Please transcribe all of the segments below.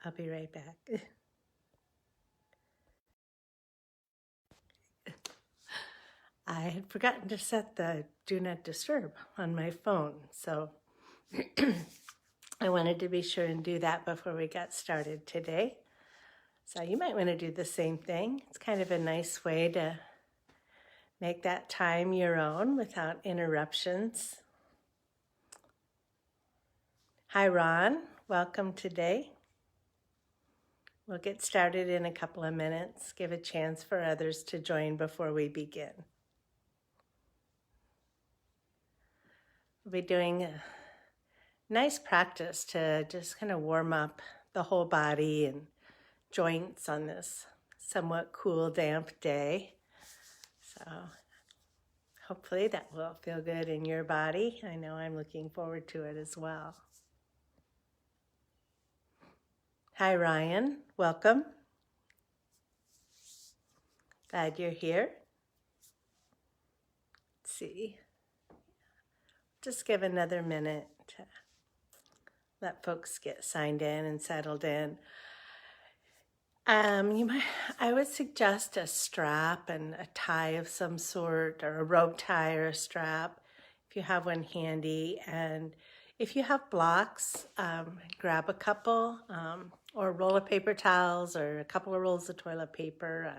I'll be right back. I had forgotten to set the do not disturb on my phone, so I wanted to be sure and do that before we got started today. So you might want to do the same thing. It's kind of a nice way to make that time your own without interruptions. Hi, Ron. Welcome today. We'll get started in a couple of minutes. Give a chance for others to join before we begin. We'll be doing a nice practice to just kind of warm up the whole body and joints on this somewhat cool, damp day. So hopefully that will feel good in your body. I know I'm looking forward to it as well. Hi, Ryan. Welcome. Glad you're here. Let's see. Just give another minute to let folks get signed in and settled in. I would suggest a strap and a tie of some sort, or a rope tie or a strap if you have one handy. And if you have blocks, grab a couple, or a roll of paper towels or a couple of rolls of toilet paper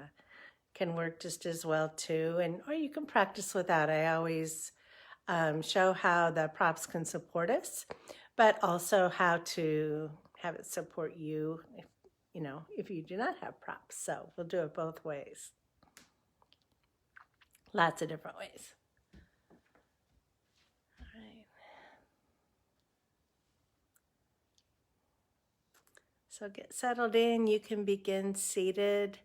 can work just as well too. Or you can practice without. I always show how the props can support us, but also how to have it support you if you do not have props. So we'll do it both ways. Lots of different ways. All right. So get settled in. You can begin seated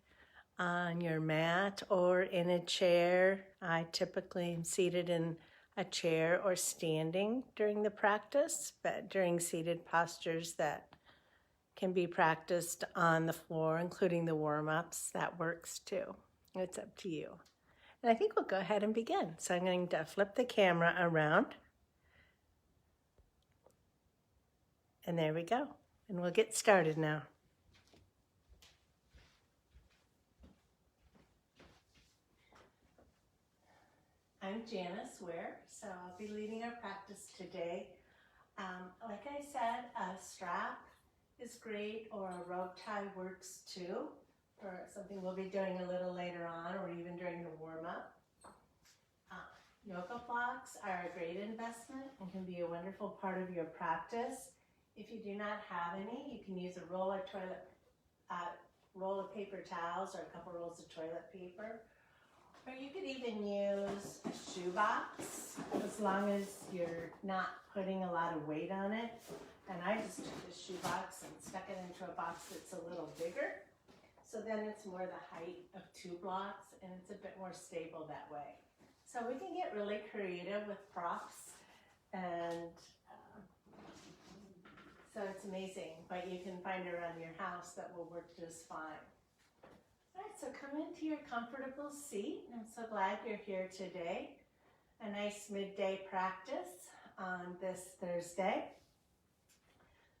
on your mat or in a chair. I typically am seated in a chair or standing during the practice, but during seated postures that can be practiced on the floor, including the warm-ups, that works too. It's up to you. And I think we'll go ahead and begin. So I'm going to flip the camera around. And there we go. And we'll get started now. I'm Janis, so I'll be leading our practice today. Like I said, a strap is great, or a rope tie works too, for something we'll be doing a little later on, or even during the warm-up. Yoga blocks are a great investment and can be a wonderful part of your practice. If you do not have any, you can use a roll of paper towels or a couple rolls of toilet paper. Or you could even use a shoebox, as long as you're not putting a lot of weight on it. And I just took the shoebox and stuck it into a box that's a little bigger. So then it's more the height of 2 blocks, and it's a bit more stable that way. So we can get really creative with props, and so it's amazing. But you can find around your house that will work just fine. All right, so come into your comfortable seat. I'm so glad you're here today. A nice midday practice on this Thursday.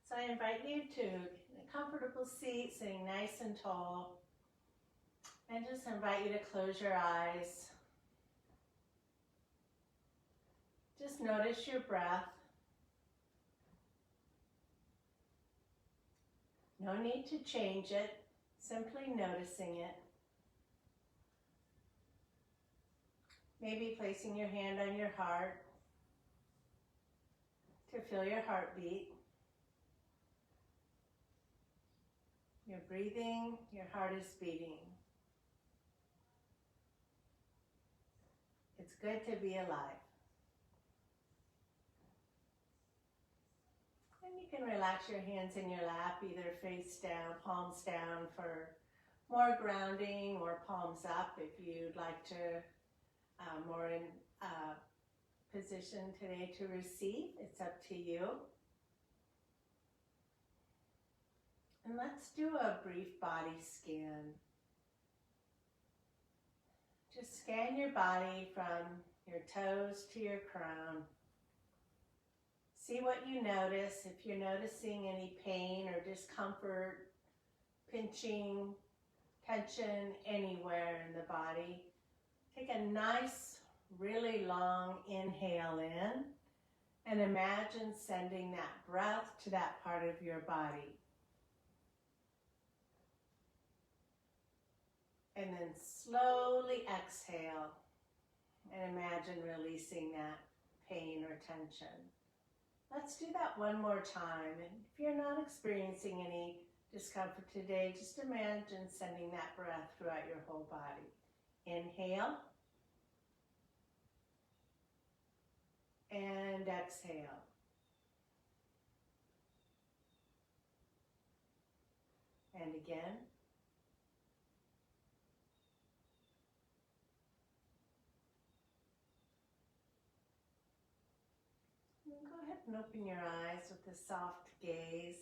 So I invite you to a comfortable seat, sitting nice and tall. And just invite you to close your eyes. Just notice your breath. No need to change it, simply noticing it. Maybe placing your hand on your heart to feel your heartbeat. You're breathing, your heart is beating. It's good to be alive. And you can relax your hands in your lap, either face down, palms down for more grounding, or palms up if you'd like to more in position today to receive. It's up to you. And let's do a brief body scan. Just scan your body from your toes to your crown. See what you notice. If you're noticing any pain or discomfort pinching, tension anywhere in the body. Take a nice, really long inhale in and imagine sending that breath to that part of your body. And then slowly exhale and imagine releasing that pain or tension. Let's do that one more time. And if you're not experiencing any discomfort today, just imagine sending that breath throughout your whole body. Inhale and exhale. And again. Go ahead and open your eyes with a soft gaze.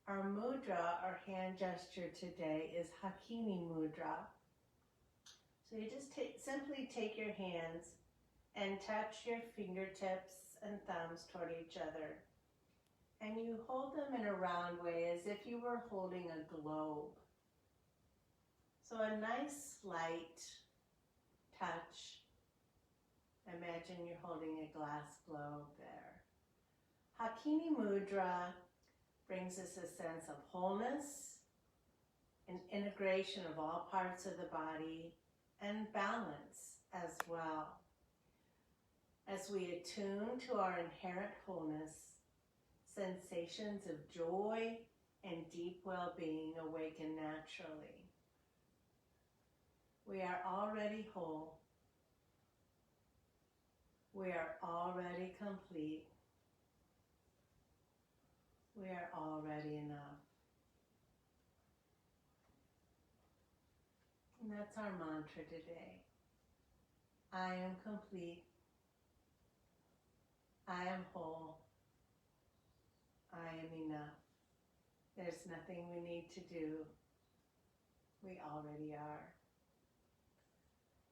Our mudra, our hand gesture today, is Hakini Mudra. So you just simply take your hands and touch your fingertips and thumbs toward each other. And you hold them in a round way as if you were holding a globe. So a nice light touch. Imagine you're holding a glass globe there. Hakini Mudra brings us a sense of wholeness, an integration of all parts of the body, and balance as well. As we attune to our inherent wholeness, sensations of joy and deep well-being awaken naturally. We are already whole. We are already complete. We are already enough. And that's our mantra today. I am complete. I am whole. I am enough. There's nothing we need to do. We already are.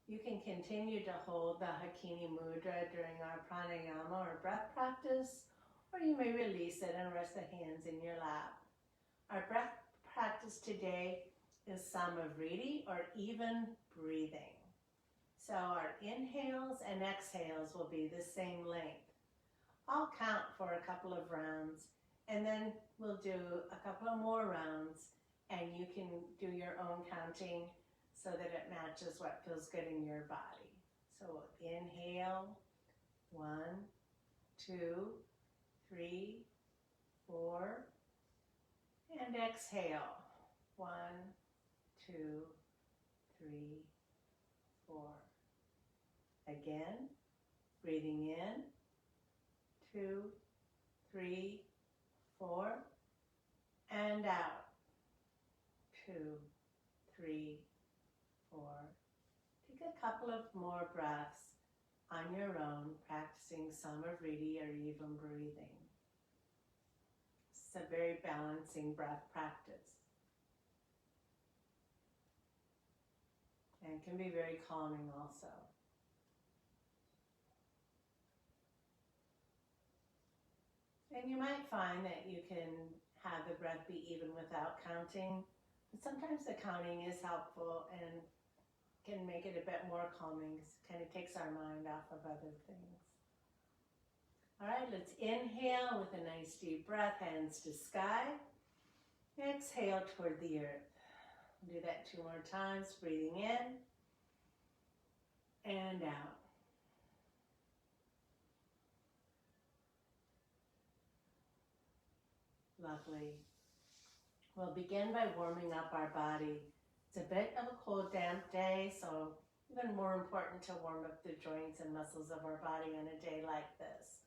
You can continue to hold the Hakini Mudra during our pranayama or breath practice, or you may release it and rest the hands in your lap. Our breath practice today is Samavriti, or even breathing. So our inhales and exhales will be the same length. I'll count for a couple of rounds, and then we'll do a couple of more rounds, and you can do your own counting so that it matches what feels good in your body. So inhale, 1, 2, 3, 4, and exhale, 1, 2, 3, 4. Again, breathing in, 2, 3, 4, and out, 2, 3, 4. Take a couple of more breaths on your own, practicing Samavriti or even breathing. It's a very balancing breath practice. And can be very calming also. And you might find that you can have the breath be even without counting. But sometimes the counting is helpful and can make it a bit more calming. It kind of takes our mind off of other things. All right, let's inhale with a nice deep breath, hands to sky. Exhale toward the earth. Do that 2 more times, breathing in and out. Lovely. We'll begin by warming up our body. It's a bit of a cold, damp day, so even more important to warm up the joints and muscles of our body on a day like this.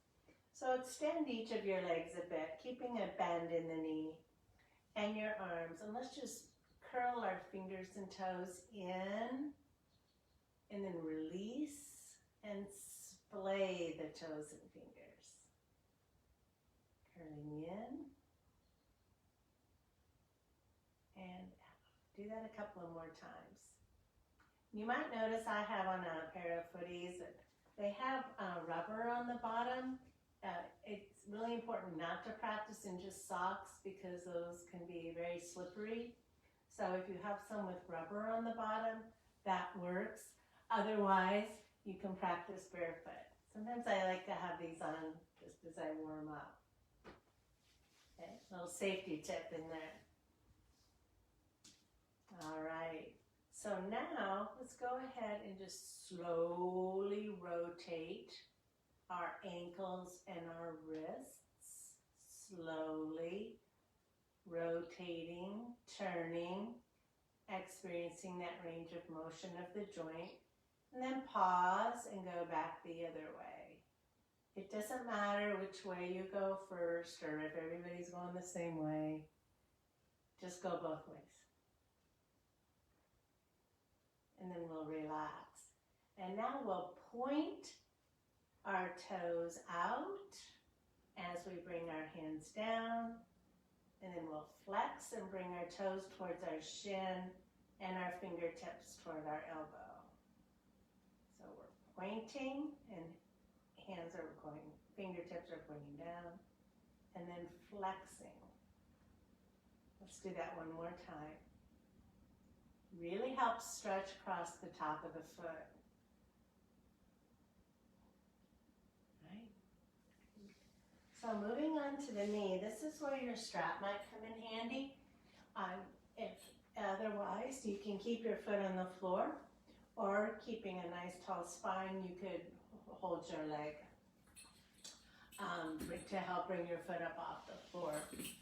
So extend each of your legs a bit, keeping a bend in the knee and your arms. And let's just curl our fingers and toes in, and then release and splay the toes and fingers. Curling in and out. Do that a couple of more times. You might notice I have on a pair of footies that they have rubber on the bottom. It's really important not to practice in just socks because those can be very slippery. So if you have some with rubber on the bottom, that works. Otherwise, you can practice barefoot. Sometimes I like to have these on just as I warm up. Okay, little safety tip in there. All right, so now let's go ahead and just slowly rotate our ankles and our wrists. Slowly rotating, turning, experiencing that range of motion of the joint, and then pause and go back the other way. It doesn't matter which way you go first or if everybody's going the same way. Just go both ways. And then we'll relax. And now we'll point our toes out as we bring our hands down. And then we'll flex and bring our toes towards our shin and our fingertips toward our elbow. So we're pointing and hands are going, fingertips are pointing down, and then flexing. Let's do that one more time. Really helps stretch across the top of the foot. Right? So moving on to the knee, this is where your strap might come in handy. If otherwise, you can keep your foot on the floor, or keeping a nice tall spine, you could hold your leg to help bring your foot up off the floor.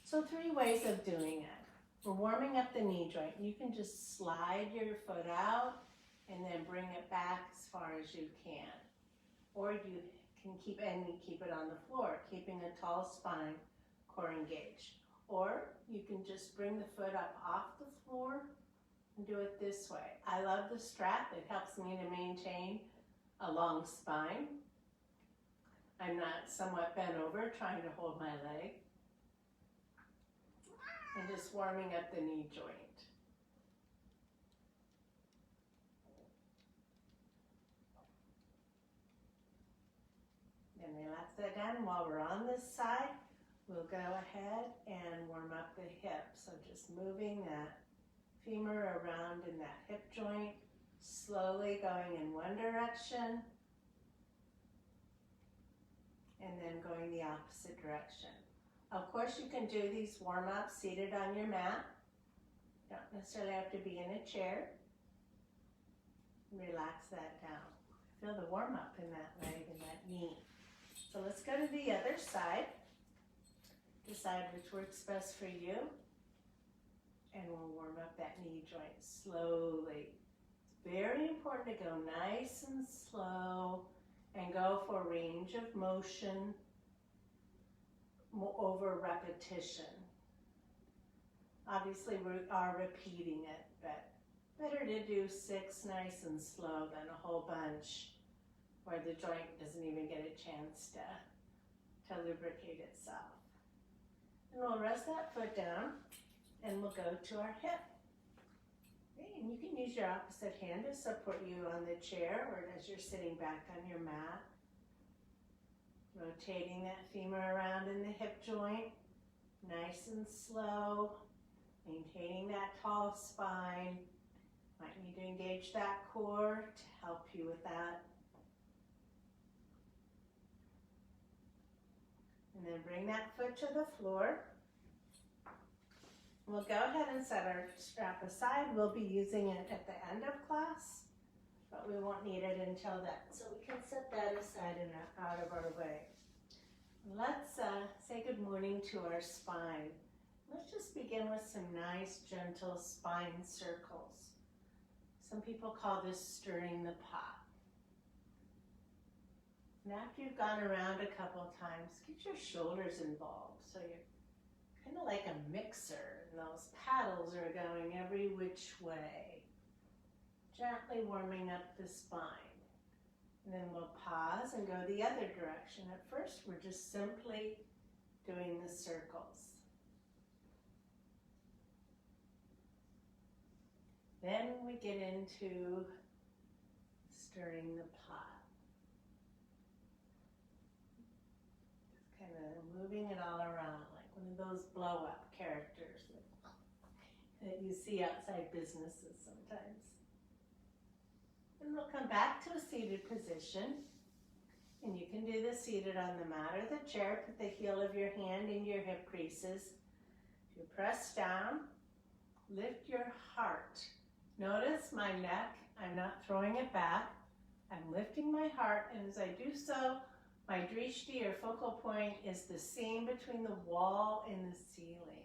So 3 ways of doing it. We're warming up the knee joint. You can just slide your foot out and then bring it back as far as you can. Or you can keep it on the floor, keeping a tall spine, core engaged. Or you can just bring the foot up off the floor and do it this way. I love the strap. It helps me to maintain a long spine. I'm not somewhat bent over trying to hold my leg. And just warming up the knee joint. Then relax that down. While we're on this side, we'll go ahead and warm up the hip. So just moving that femur around in that hip joint, slowly going in one direction, and then going the opposite direction. Of course, you can do these warm-ups seated on your mat. You don't necessarily have to be in a chair. Relax that down. Feel the warm-up in that leg and that knee. So let's go to the other side. Decide which works best for you. And we'll warm up that knee joint slowly. It's very important to go nice and slow and go for range of motion over repetition. Obviously we are repeating it, but better to do 6 nice and slow than a whole bunch where the joint doesn't even get a chance to lubricate itself. And we'll rest that foot down and we'll go to our hip. Okay, and you can use your opposite hand to support you on the chair or as you're sitting back on your mat. Rotating that femur around in the hip joint, nice and slow, maintaining that tall spine. Might need to engage that core to help you with that. And then bring that foot to the floor. We'll go ahead and set our strap aside. We'll be using it at the end of class, but we won't need it until then. So we can set that aside and out of our way. Let's say good morning to our spine. Let's just begin with some nice, gentle spine circles. Some people call this stirring the pot. And after you've gone around a couple of times, get your shoulders involved. So you're kind of like a mixer, and those paddles are going every which way. Gently warming up the spine. And then we'll pause and go the other direction. At first, we're just simply doing the circles. Then we get into stirring the pot. Just kind of moving it all around like one of those blow-up characters. that you see outside businesses sometimes. And we'll come back to a seated position. And you can do this seated on the mat or the chair. Put the heel of your hand into your hip creases. If you press down, lift your heart. Notice my neck. I'm not throwing it back. I'm lifting my heart, and as I do so, my drishti or focal point is the seam between the wall and the ceiling.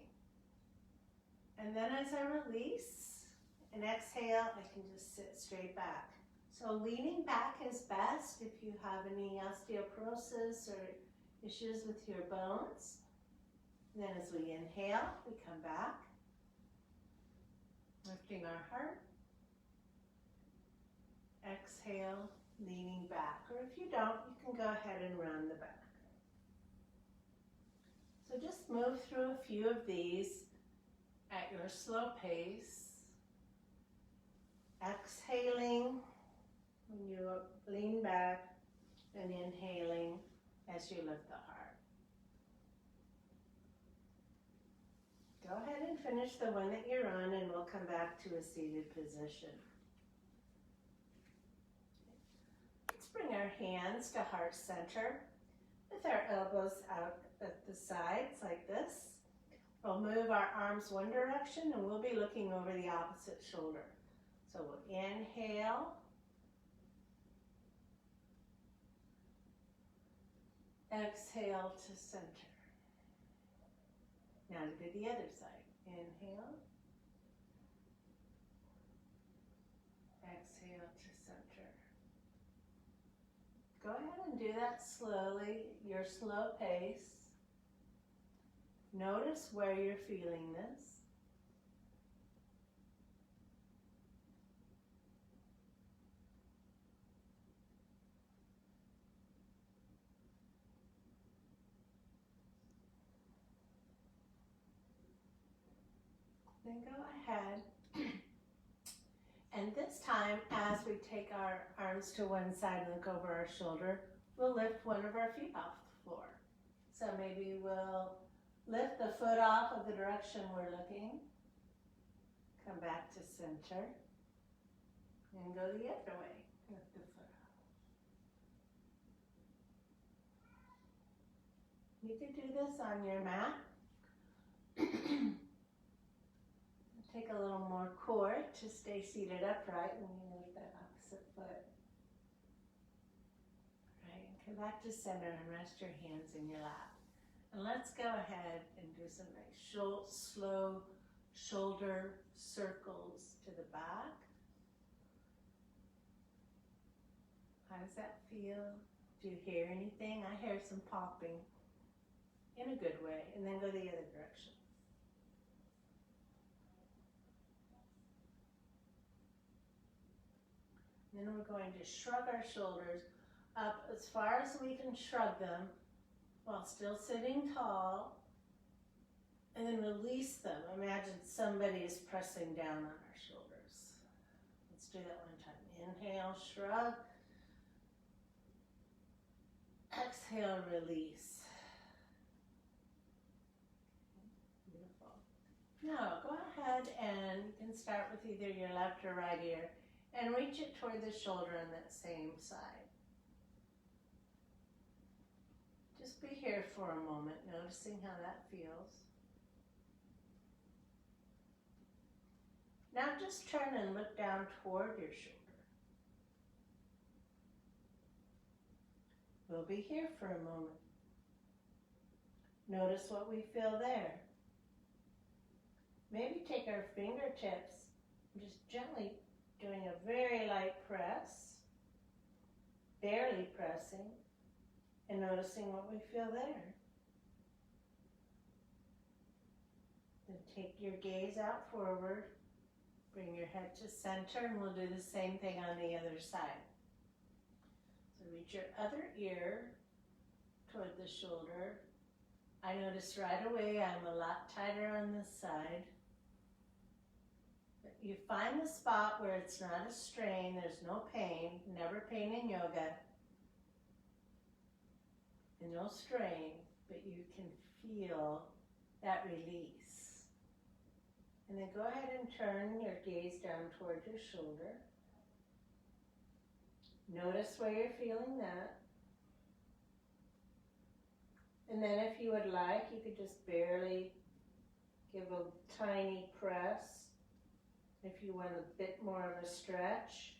And then as I release and exhale, I can just sit straight back. So leaning back is best if you have any osteoporosis or issues with your bones. And then as we inhale, we come back, lifting our heart. Exhale, leaning back. Or if you don't, you can go ahead and round the back. So just move through a few of these at your slow pace. Exhaling when you lean back and inhaling as you lift the heart. Go ahead and finish the one that you're on, and we'll come back to a seated position. Let's bring our hands to heart center with our elbows out at the sides like this. We'll move our arms one direction, and we'll be looking over the opposite shoulder. So we'll inhale. Exhale to center. Now to do the other side. Inhale. Exhale to center. Go ahead and do that slowly, your slow pace. Notice where you're feeling this. Then go ahead, and this time, as we take our arms to one side and look over our shoulder, we'll lift one of our feet off the floor. So maybe we'll lift the foot off of the direction we're looking, come back to center, and go the other way, lift the foot off. You can do this on your mat. Take a little more core to stay seated upright when you move that opposite foot. Right, and come back to center and rest your hands in your lap. And let's go ahead and do some nice slow shoulder circles to the back. How does that feel? Do you hear anything? I hear some popping in a good way, and then go the other direction. Then we're going to shrug our shoulders up as far as we can shrug them while still sitting tall, and then release them. Imagine somebody is pressing down on our shoulders. Let's do that one time. Inhale, shrug. Exhale, release. Beautiful. Now go ahead and you can start with either your left or right ear and reach it toward the shoulder on that same side. Just be here for a moment, noticing how that feels. Now just turn and look down toward your shoulder. We'll be here for a moment. Notice what we feel there. Maybe take our fingertips and just gently doing a very light press, barely pressing, and noticing what we feel there. Then take your gaze out forward, bring your head to center, and we'll do the same thing on the other side. So reach your other ear toward the shoulder. I notice right away I'm a lot tighter on this side. But you find the spot where it's not a strain, there's no pain, never pain in yoga, and no strain, but you can feel that release. And then go ahead and turn your gaze down toward your shoulder. Notice where you're feeling that. And then if you would like, you could just barely give a tiny press. If you want a bit more of a stretch.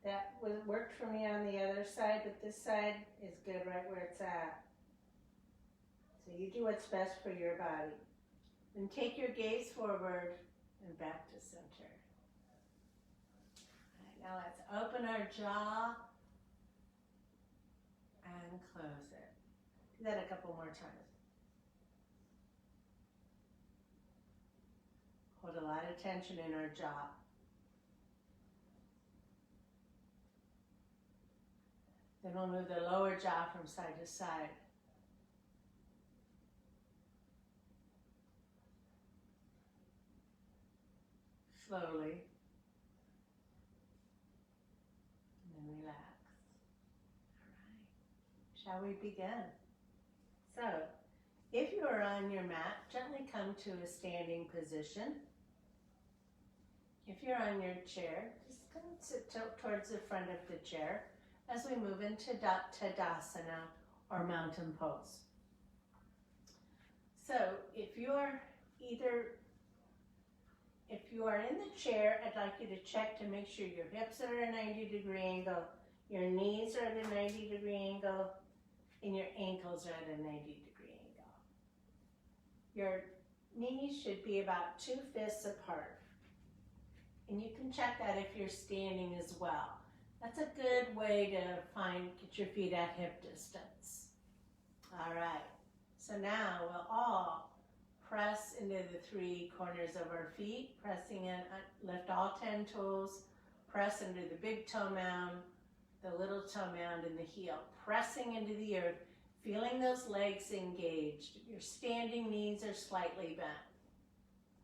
That worked for me on the other side, but this side is good right where it's at. So you do what's best for your body. Then take your gaze forward and back to center. All right, now let's open our jaw and close it. Do that a couple more times. Hold a lot of tension in our jaw. Then we'll move the lower jaw from side to side. Slowly. And then relax. All right. Shall we begin? So, if you are on your mat, gently come to a standing position. If you're on your chair, just come sit towards the front of the chair as we move into Tadasana or mountain pose. So if you are in the chair, I'd like you to check to make sure your hips are at a 90-degree angle, your knees are at a 90-degree angle, and your ankles are at a 90-degree angle. Your knees should be about 2 fists apart. And you can check that if you're standing as well. That's a good way to get your feet at hip distance. All right, so now we'll all press into the 3 corners of our feet, pressing in, lift all 10 toes, press into the big toe mound, the little toe mound, and the heel, pressing into the earth, feeling those legs engaged. Your standing knees are slightly bent.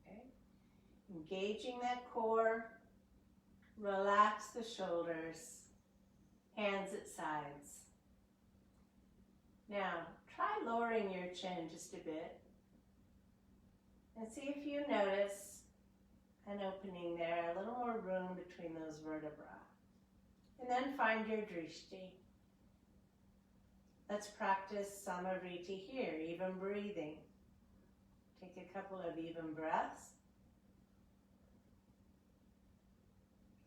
Okay? Engaging that core, relax the shoulders, hands at sides. Now, try lowering your chin just a bit and see if you notice an opening there, a little more room between those vertebrae. And then find your drishti. Let's practice samavriti here, even breathing. Take a couple of even breaths.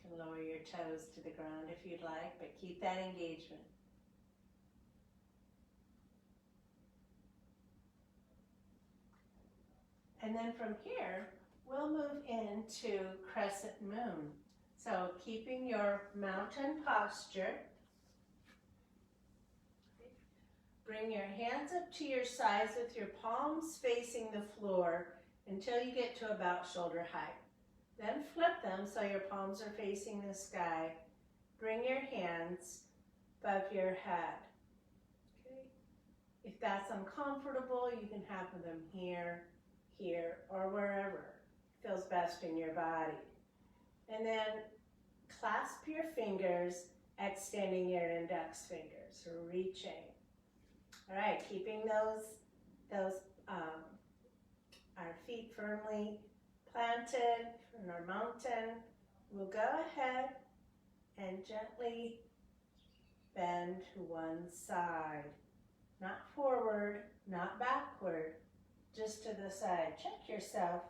You can lower your toes to the ground if you'd like, but keep that engagement. And then from here, we'll move into crescent moon. So keeping your mountain posture, bring your hands up to your sides with your palms facing the floor until you get to about shoulder height. Then flip them so your palms are facing the sky. Bring your hands above your head. Okay. If that's uncomfortable, you can have them here, here, or wherever feels best in your body. And then clasp your fingers, extending your index fingers, reaching. All right, keeping our feet firmly planted in our mountain. We'll go ahead and gently bend to one side. Not forward, not backward, just to the side. Check yourself.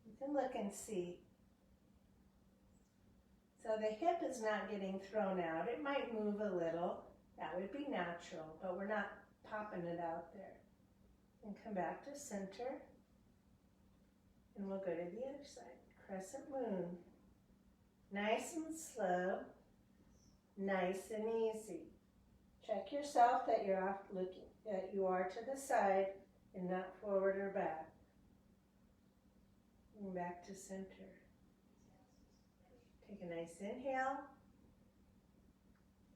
You can look and see. So the hip is not getting thrown out. It might move a little. That would be natural, but we're not popping it out there. And come back to center. And we'll go to the other side. Crescent moon. Nice and slow. Nice and easy. Check yourself that you're off looking, that you are to the side and not forward or back. And back to center. Take a nice inhale.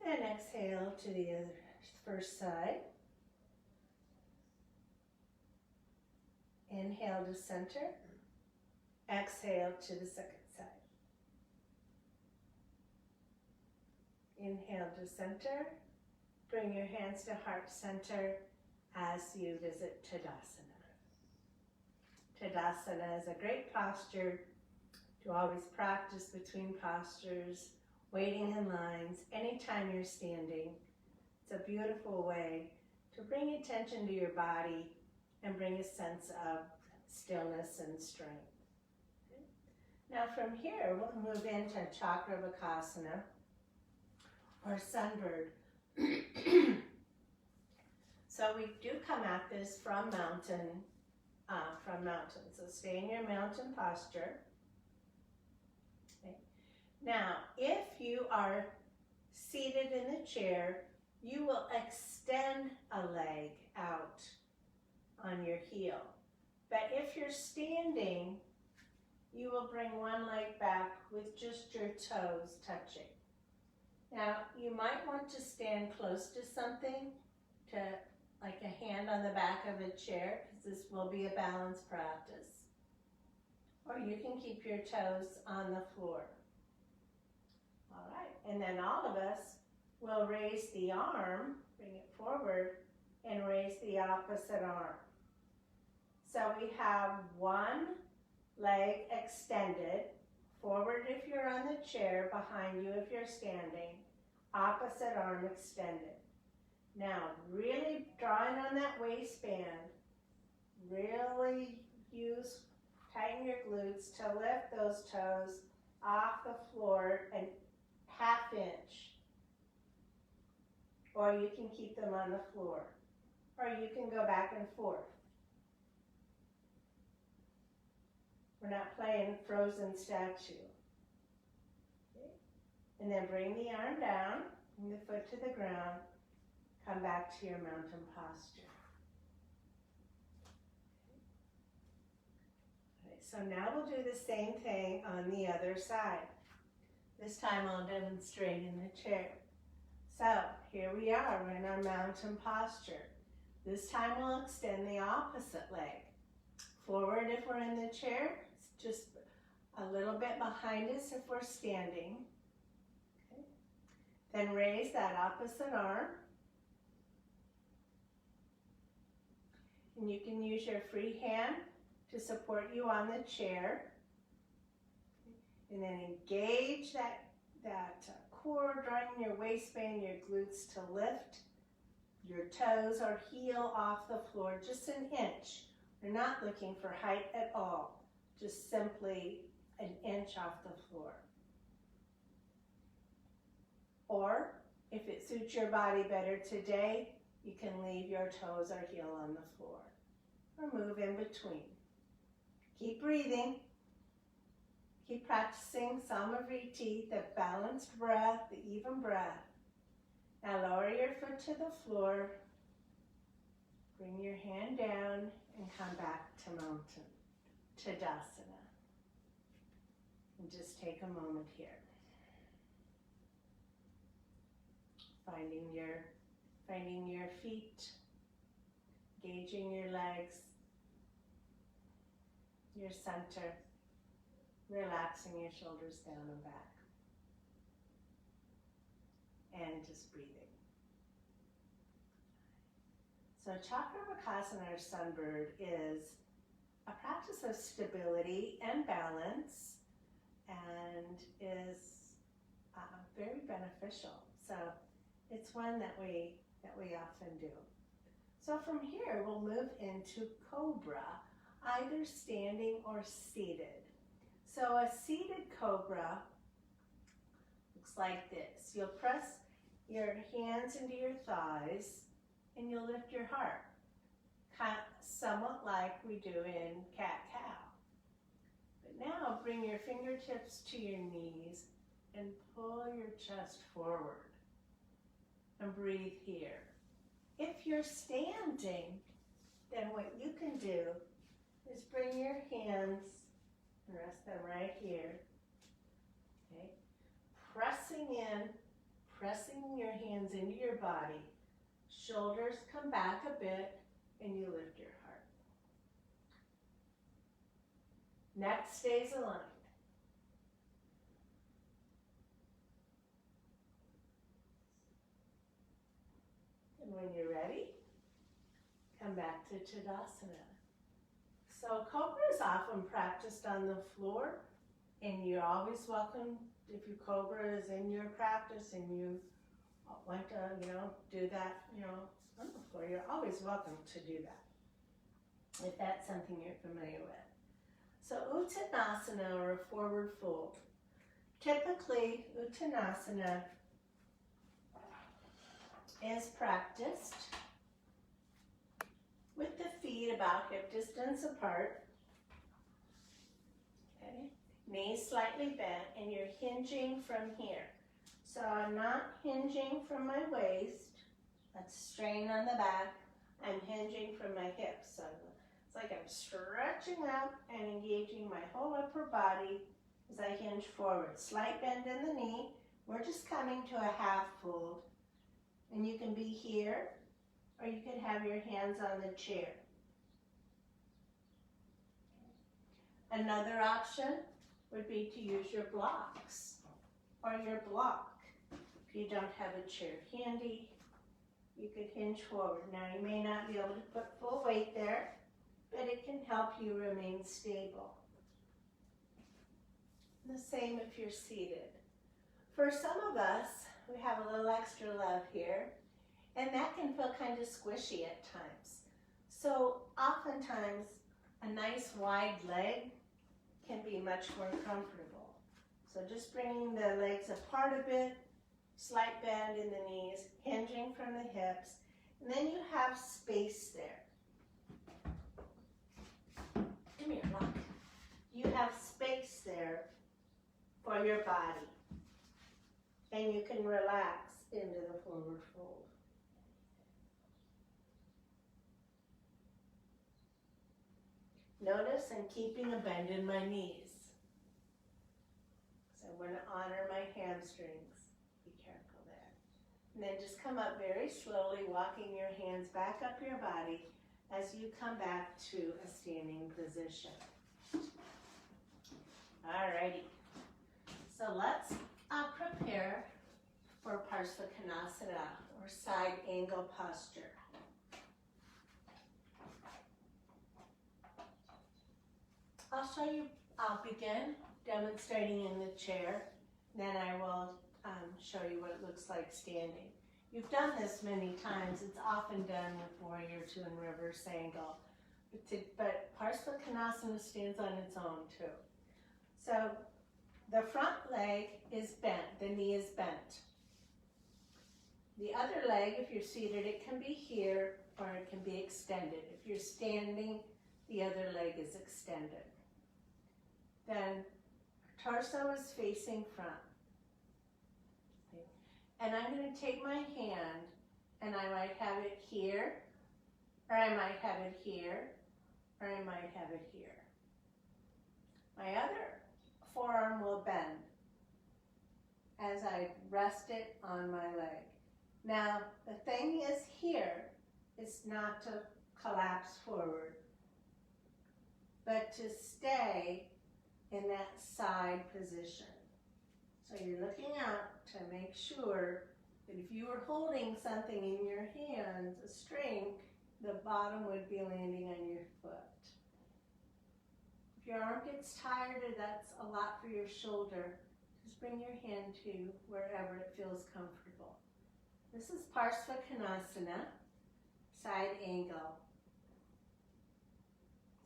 And exhale to the first side. Inhale to center. Exhale to the second side. Inhale to center. Bring your hands to heart center as you visit Tadasana. Tadasana is a great posture to always practice between postures, waiting in lines, anytime you're standing. It's a beautiful way to bring attention to your body and bring a sense of stillness and strength. Okay. Now from here, we'll move into Chakravakasana, or sunbird. So we do come at this from mountain. So stay in your mountain posture. Okay. Now, if you are seated in the chair, you will extend a leg out on your heel. But if you're standing, you will bring one leg back with just your toes touching. Now, you might want to stand close to something, like a hand on the back of a chair, because this will be a balance practice. Or you can keep your toes on the floor. All right, and then all of us will raise the arm, bring it forward, and raise the opposite arm. So we have one leg extended, forward if you're on the chair, behind you if you're standing, opposite arm extended. Now, really drawing on that waistband, really tighten your glutes to lift those toes off the floor an ½ inch. Or you can keep them on the floor. Or you can go back and forth. We're not playing frozen statue. Okay. And then bring the arm down, bring the foot to the ground, come back to your mountain posture. Okay. So now we'll do the same thing on the other side. This time I'll demonstrate in the chair. So here we are, we're in our mountain posture. This time we'll extend the opposite leg. Forward if we're in the chair, just a little bit behind us if we're standing. Okay. Then raise that opposite arm. And you can use your free hand to support you on the chair. And then engage that core, drawing your waistband, your glutes to lift your toes or heel off the floor just an inch. We're not looking for height at all, just simply an inch off the floor. Or if it suits your body better today, you can leave your toes or heel on the floor or move in between. Keep breathing. Keep practicing Samavriti, the balanced breath, the even breath. Now lower your foot to the floor. Bring your hand down and come back to mountain, Tadasana. And just take a moment here. Finding your feet, gauging your legs, your center, relaxing your shoulders down and back. And just breathing. So Chakravakasana, or sunbird, is a practice of stability and balance, and is very beneficial. So it's one that we often do. So from here, we'll move into Cobra, either standing or seated. So a seated Cobra looks like this. You'll press your hands into your thighs and you'll lift your heart, somewhat like we do in cat-cow. But now bring your fingertips to your knees and pull your chest forward and breathe here. If you're standing, then what you can do is bring your hands and rest them right here. Okay? Pressing your hands into your body. Shoulders come back a bit and you lift your heart. Neck stays aligned. And when you're ready, come back to Tadasana. So Cobra is often practiced on the floor, and you're always welcome if your Cobra is in your practice and you want to, do that, on the floor. You're always welcome to do that if that's something you're familiar with. So Uttanasana, or a forward fold. Typically, Uttanasana is practiced with the feet about hip distance apart. Okay. Knees slightly bent, and you're hinging from here. So I'm not hinging from my waist. That's strain on the back. I'm hinging from my hips. So it's like I'm stretching out and engaging my whole upper body as I hinge forward. Slight bend in the knee. We're just coming to a half fold. And you can be here, or you could have your hands on the chair. Another option would be to use your blocks or your block. If you don't have a chair handy, you could hinge forward. Now you may not be able to put full weight there, but it can help you remain stable. The same if you're seated. For some of us, we have a little extra love here, and that can feel kind of squishy at times. So oftentimes, a nice wide leg can be much more comfortable. So just bringing the legs apart a bit, slight bend in the knees, hinging from the hips, and then you have space there. Come here, look. You have space there for your body, and you can relax into the forward fold. Notice I'm keeping a bend in my knees. So I want to honor my hamstrings. Be careful there. And then just come up very slowly, walking your hands back up your body as you come back to a standing position. Alrighty. So let's prepare for Parsvakonasana, or side angle posture. I'll begin demonstrating in the chair, then I will show you what it looks like standing. You've done this many times. It's often done with Warrior Two and Reverse Angle, but Parsvakonasana stands on its own too. So the front leg is bent, the knee is bent. The other leg, if you're seated, it can be here or it can be extended. If you're standing, the other leg is extended. Then torso is facing front. And I'm going to take my hand, and I might have it here, or I might have it here, or I might have it here. My other forearm will bend as I rest it on my leg. Now, the thing is here is not to collapse forward, but to stay in that side position. So you're looking out to make sure that if you were holding something in your hands, a string, the bottom would be landing on your foot. If your arm gets tired or that's a lot for your shoulder, just bring your hand to wherever it feels comfortable. This is Parsvakonasana, side angle,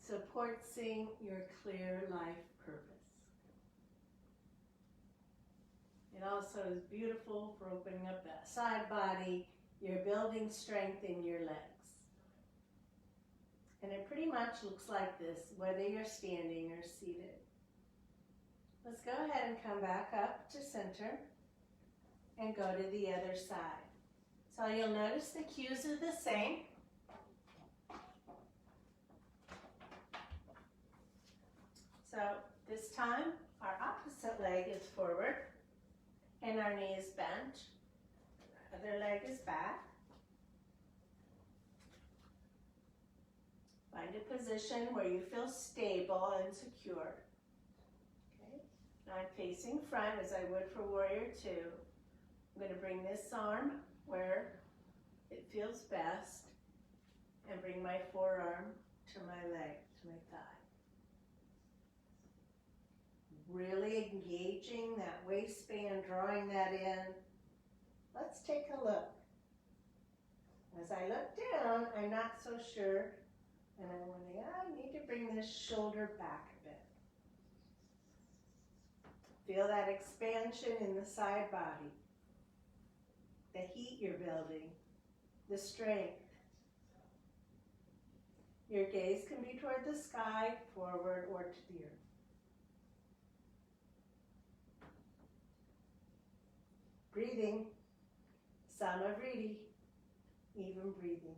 supporting your clear life purpose. It also is beautiful for opening up that side body. You're building strength in your legs. And it pretty much looks like this, whether you're standing or seated. Let's go ahead and come back up to center and go to the other side. So you'll notice the cues are the same. So this time, our opposite leg is forward and our knee is bent. Other leg is back. Find a position where you feel stable and secure. Okay. Now I'm facing front as I would for Warrior Two. I'm going to bring this arm where it feels best and bring my forearm to my leg. to my thigh. Really engaging that waistband, drawing that in. Let's take a look. As I look down, I'm not so sure, and I need to bring this shoulder back a bit. Feel that expansion in the side body, the heat you're building, the strength. Your gaze can be toward the sky, forward, or to the earth. Breathing, Samavriti, even breathing.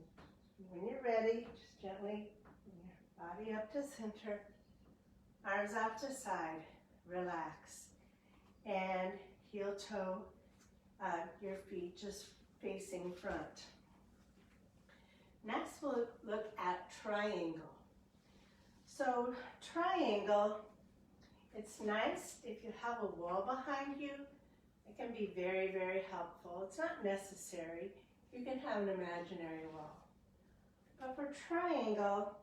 When you're ready, just gently bring your body up to center, arms out to side, relax. And heel toe, your feet just facing front. Next, we'll look at triangle. So triangle, it's nice if you have a wall behind you. It can be very, very helpful. It's not necessary. You can have an imaginary wall. But for triangle,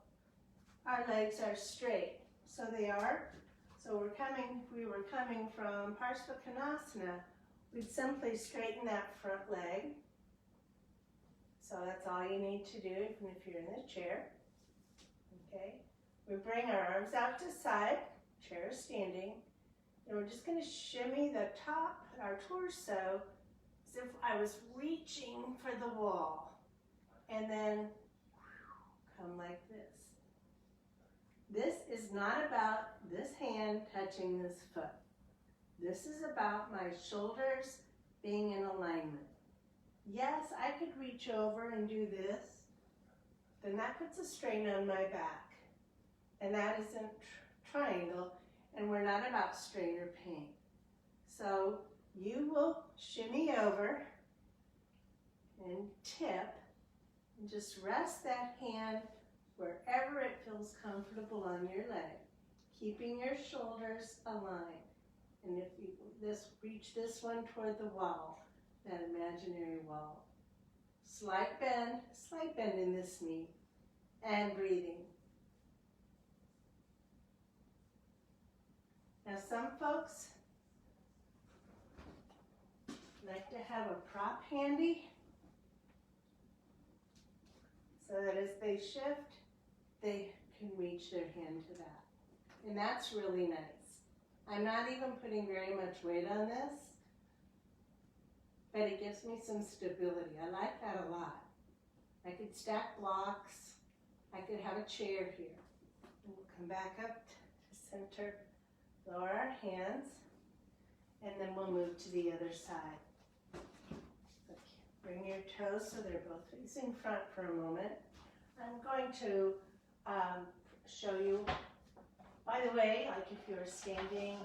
our legs are straight. So they are. So if we were coming from Parsvakonasana, we'd simply straighten that front leg. So that's all you need to do, even if you're in the chair. Okay. We bring our arms out to side, chair is standing, and we're just going to shimmy the top, our torso, as if I was reaching for the wall. And then come like this. This is not about this hand touching this foot. This is about my shoulders being in alignment. Yes, I could reach over and do this, then that puts a strain on my back. And that isn't triangle, and we're not about strain or pain. So you will shimmy over and tip, and just rest that hand wherever it feels comfortable on your leg, keeping your shoulders aligned. And if you reach this one toward the wall, that imaginary wall. Slight bend in this knee, and breathing. Now some folks like to have a prop handy, so that as they shift, they can reach their hand to that. And that's really nice. I'm not even putting very much weight on this, but it gives me some stability. I like that a lot. I could stack blocks. I could have a chair here. And we'll come back up to center, lower our hands, and then we'll move to the other side. Okay. Bring your toes so they're both facing front for a moment. I'm going to show you, by the way, like if you're standing,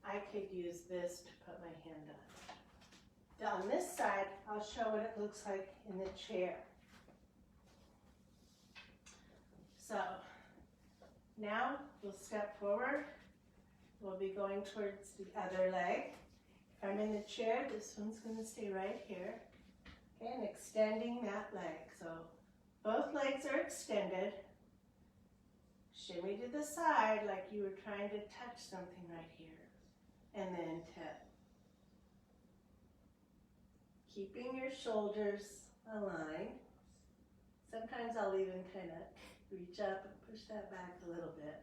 I could use this to put my hand on. On this side, I'll show what it looks like in the chair. So now we'll step forward. We'll be going towards the other leg. If I'm in the chair, this one's going to stay right here. Okay, and extending that leg. So both legs are extended. Shimmy to the side like you were trying to touch something right here. And then tip. Keeping your shoulders aligned. Sometimes I'll even kind of reach up and push that back a little bit.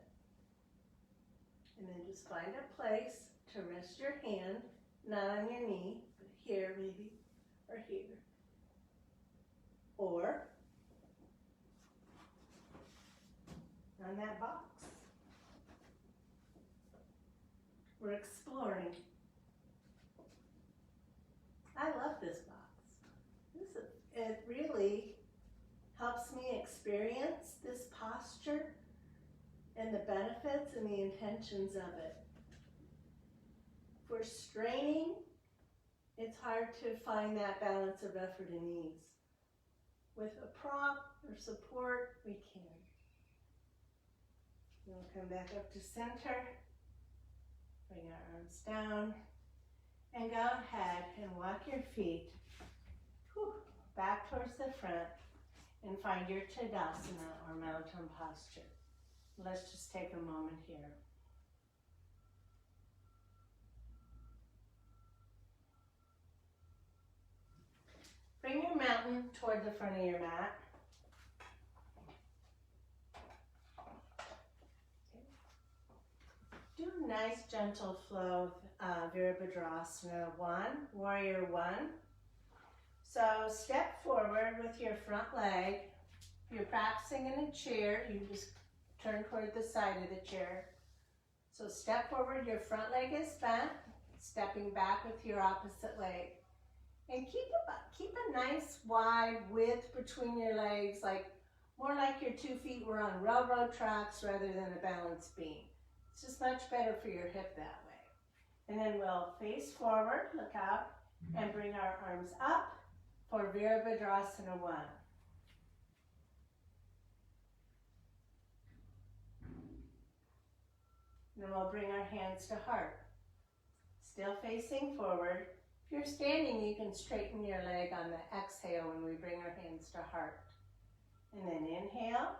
And then just find a place to rest your hand, not on your knee, but here maybe, or here. Or on that box. We're exploring. I love this box. It really helps me experience this posture and the benefits and the intentions of it. If we're straining, it's hard to find that balance of effort and ease. With a prop or support, we can. We'll come back up to center, bring our arms down, and go ahead and walk your feet back towards the front and find your Tadasana or mountain posture. Let's just take a moment here. Bring your mountain toward the front of your mat. Do a nice gentle flow of Virabhadrasana 1, Warrior 1. So step forward with your front leg. If you're practicing in a chair, you just turn toward the side of the chair. So step forward, your front leg is bent, stepping back with your opposite leg. And keep a nice wide width between your legs, more like your 2 feet were on railroad tracks rather than a balance beam. It's just much better for your hip that way. And then we'll face forward, look out, and bring our arms up for Virabhadrasana 1. Then we'll bring our hands to heart. Still facing forward. If you're standing, you can straighten your leg on the exhale when we bring our hands to heart. And then inhale.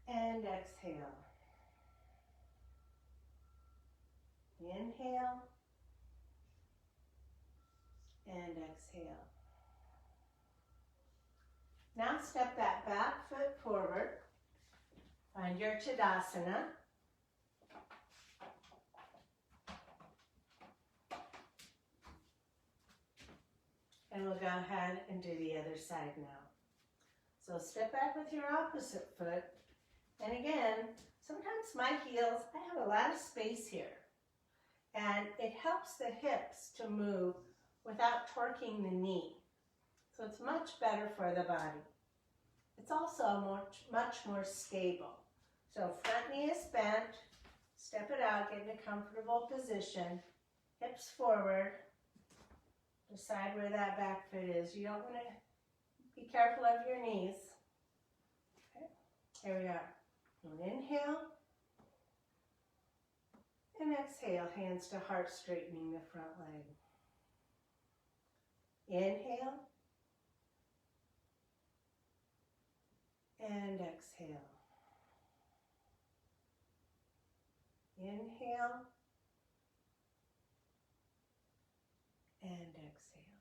And exhale. Inhale. And exhale. Now step that back foot forward. Find your Tadasana. And we'll go ahead and do the other side now. So step back with your opposite foot. And again, sometimes my heels, I have a lot of space here. And it helps the hips to move without torquing the knee. So it's much better for the body. It's also much more stable. So front knee is bent, step it out, get in a comfortable position, hips forward, decide where that back foot is. You don't want to, be careful of your knees. Okay, here we are. And inhale, and exhale, hands to heart, straightening the front leg. Inhale, and exhale. Inhale, and exhale.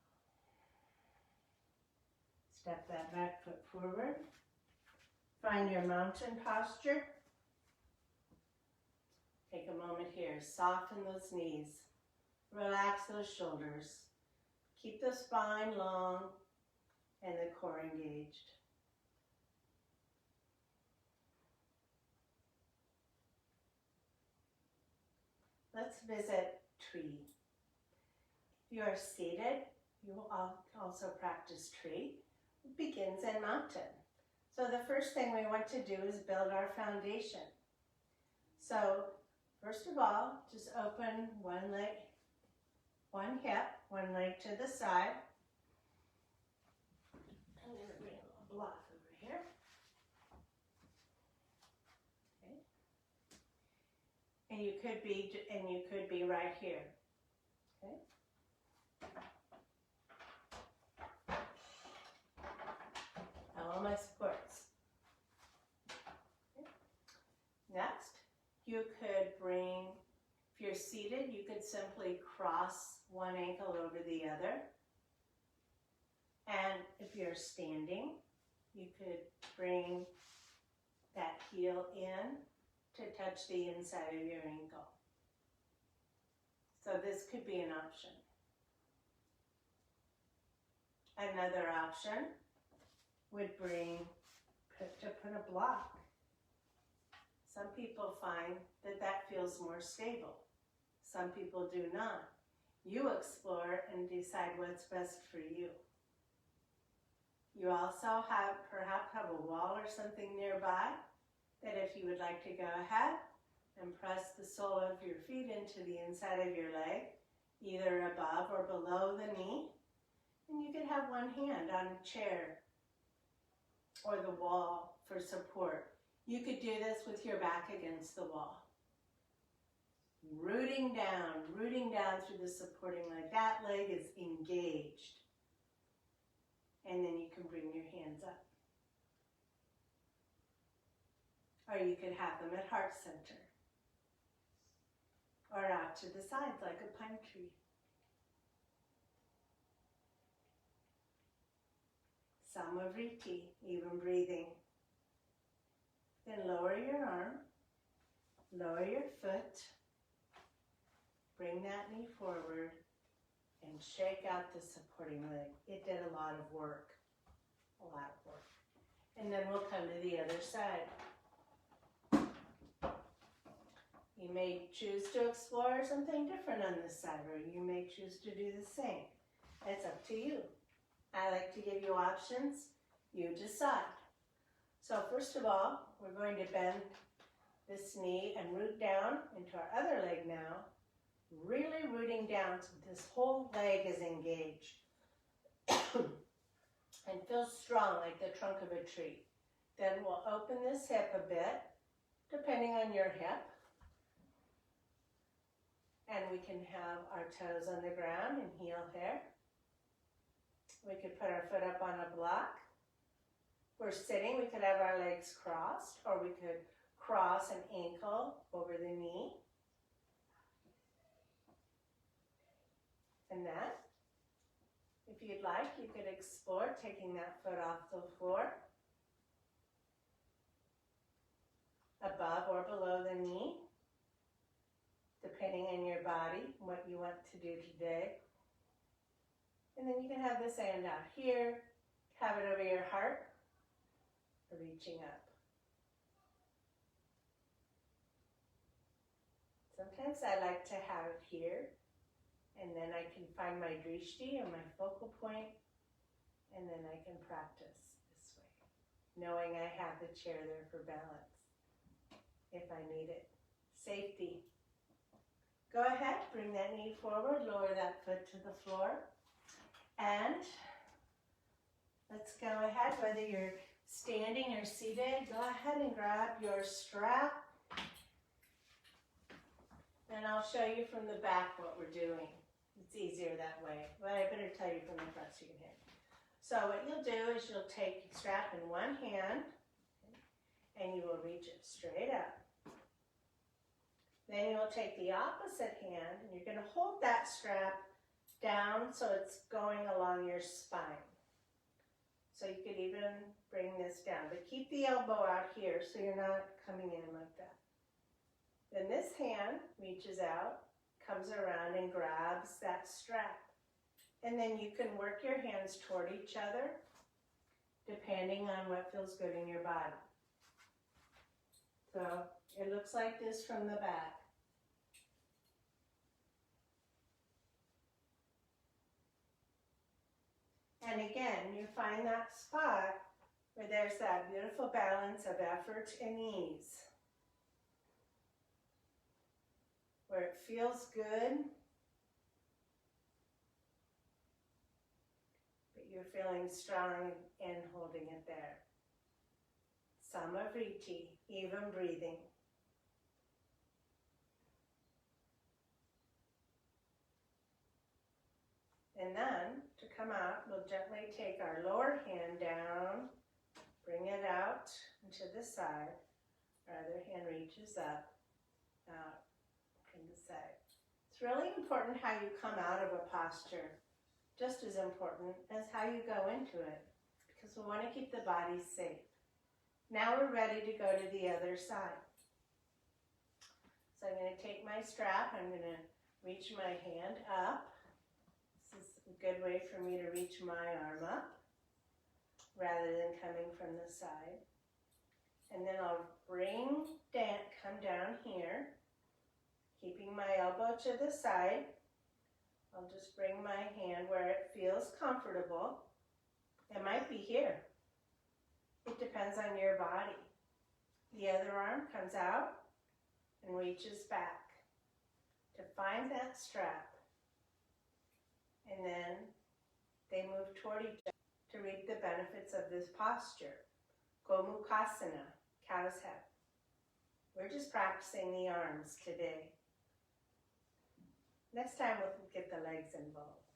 Step that back foot forward. Find your mountain posture. Take a moment here. Soften those knees. Relax those shoulders. Keep the spine long and the core engaged. Let's visit tree. If you are seated, you will also practice tree. It begins in mountain. So the first thing we want to do is build our foundation. So first of all, just open one leg, one hip, one leg to the side. I'm going to bring a little block over here. Okay. And you could be right here. Okay. All my supports. Okay. Next, you could bring, if you're seated, you could simply cross one ankle over the other. And if you're standing, you could bring that heel in to touch the inside of your ankle. So this could be an option. Another option would to put a block. Some people find that feels more stable. Some people do not. You explore and decide what's best for you. You also perhaps have a wall or something nearby that if you would like to go ahead and press the sole of your feet into the inside of your leg, either above or below the knee, and you could have one hand on a chair or the wall for support. You could do this with your back against the wall. Rooting down through the supporting leg. That leg is engaged. And then you can bring your hands up. Or you could have them at heart center. Or out to the sides like a pine tree. Samavriti, even breathing. Then lower your arm, lower your foot, bring that knee forward, and shake out the supporting leg. It did a lot of work, And then we'll come to the other side. You may choose to explore something different on this side, or you may choose to do the same. It's up to you. I like to give you options. You decide. So first of all, we're going to bend this knee and root down into our other leg now, really rooting down so this whole leg is engaged and feels strong like the trunk of a tree. Then we'll open this hip a bit, depending on your hip. And we can have our toes on the ground and heel here. We could put our foot up on a block. We're sitting, we could have our legs crossed, or we could cross an ankle over the knee. And that, if you'd like, you could explore taking that foot off the floor, above or below the knee, depending on your body, what you want to do today. And then you can have this hand out here, have it over your heart, reaching up. Sometimes I like to have it here, and then I can find my drishti or my focal point, and then I can practice this way, knowing I have the chair there for balance if I need it. Safety. Go ahead, bring that knee forward, lower that foot to the floor, and let's go ahead, whether you're standing or seated, go ahead and grab your strap. And I'll show you from the back what we're doing. It's easier that way, but I better tell you from the front so you can hear. So what you'll do is you'll take the strap in one hand and you will reach it straight up. Then you'll take the opposite hand and you're going to hold that strap down so it's going along your spine. So you could even bring this down, but keep the elbow out here so you're not coming in like that. Then this hand reaches out, comes around and grabs that strap. And then you can work your hands toward each other, depending on what feels good in your body. So it looks like this from the back. And again, you find that spot where there's that beautiful balance of effort and ease. Where it feels good, but you're feeling strong and holding it there. Samavriti, even breathing. And then, to come out, we'll gently take our lower hand down, bring it out into the side. Our other hand reaches up, out, from the side. It's really important how you come out of a posture, just as important as how you go into it, because we want to keep the body safe. Now we're ready to go to the other side. So I'm going to take my strap, I'm going to reach my hand up. This is a good way for me to reach my arm up, rather than coming from the side. And then I'll come down here, keeping my elbow to the side. I'll just bring my hand where it feels comfortable. It might be here. It depends on your body. The other arm comes out and reaches back to find that strap. And then they move toward each other to reap the benefits of this posture. Gomukhasana, cow's head. We're just practicing the arms today. Next time we'll get the legs involved.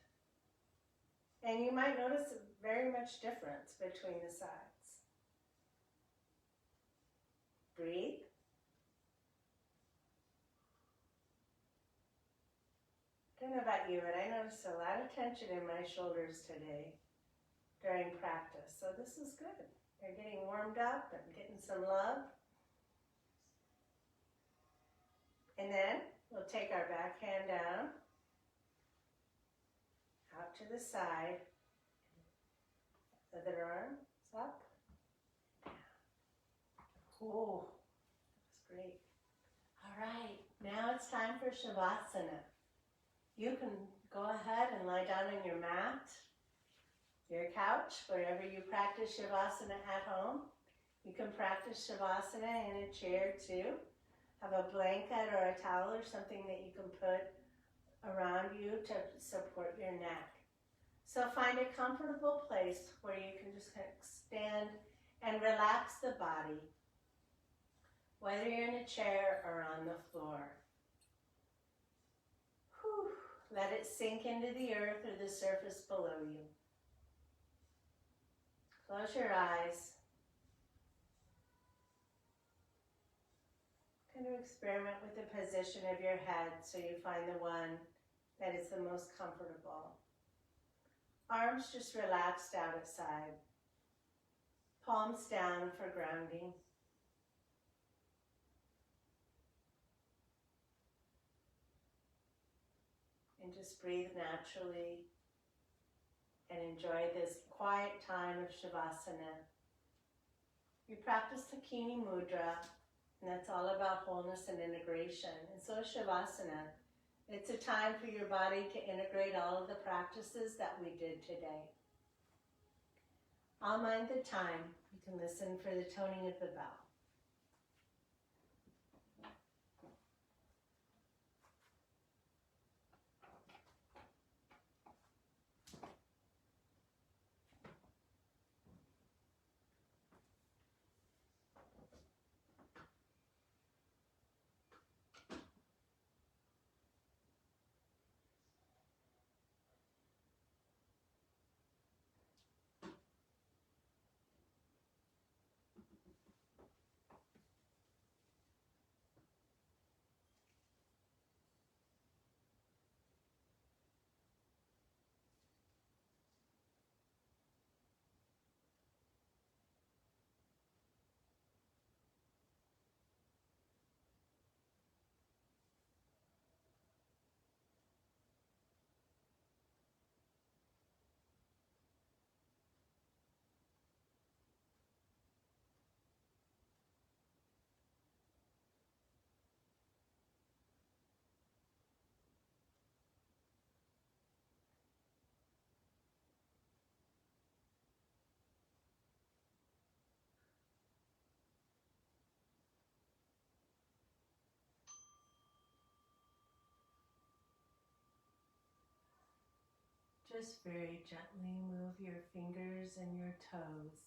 And you might notice very much difference between the sides. breathe. I don't know about you, but I noticed a lot of tension in my shoulders today during practice. So this is good. They're getting warmed up and getting some love. And then we'll take our back hand down, out to the side, other arm is up, down. Oh, that's great. All right, now it's time for Shavasana. You can go ahead and lie down on your mat, your couch, wherever you practice Shavasana at home. You can practice Shavasana in a chair too. Have a blanket or a towel or something that you can put around you to support your neck. So find a comfortable place where you can just kind of stand and relax the body, whether you're in a chair or on the floor. Whew. Let it sink into the earth or the surface below you. Close your eyes. Kind of experiment with the position of your head so you find the one that is the most comfortable. Arms just relaxed out at side. Palms down for grounding. And just breathe naturally and enjoy this quiet time of Shavasana. We practice the Kini Mudra, and that's all about wholeness and integration. And so Shavasana, it's a time for your body to integrate all of the practices that we did today. I'll mind the time. You can listen for the toning of the bell. Just very gently move your fingers and your toes.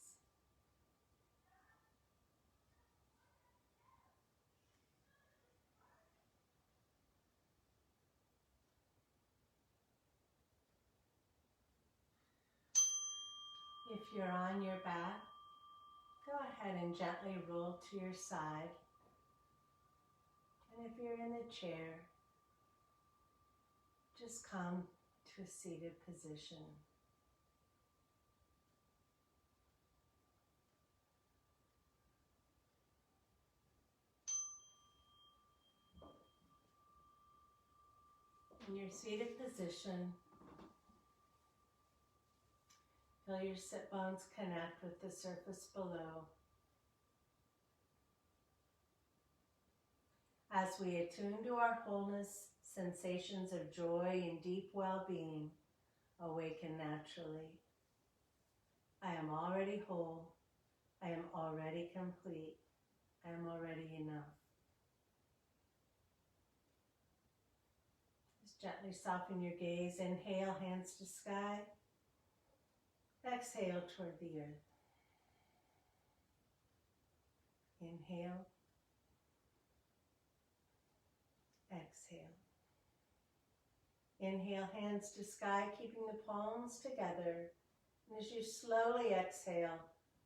If you're on your back, go ahead and gently roll to your side. And if you're in a chair, just come to a seated position. In your seated position, feel your sit bones connect with the surface below. As we attune to our wholeness, sensations of joy and deep well-being awaken naturally. I am already whole. I am already complete. I am already enough. Just gently soften your gaze. Inhale, hands to sky. Exhale toward the earth. Inhale. Exhale. Inhale, hands to sky, keeping the palms together. And as you slowly exhale,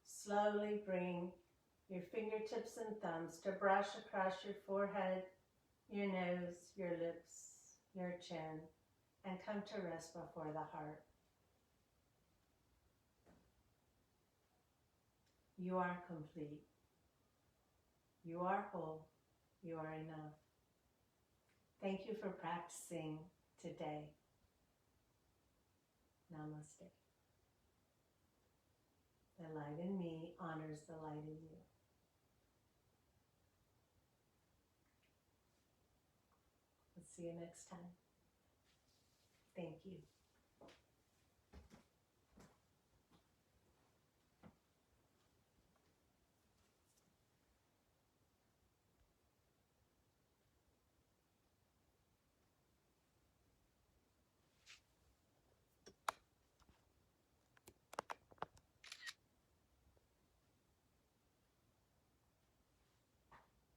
slowly bring your fingertips and thumbs to brush across your forehead, your nose, your lips, your chin, and come to rest before the heart. You are complete. You are whole. You are enough. Thank you for practicing today. Namaste. The light in me honors the light in you. Let's see you next time. Thank you.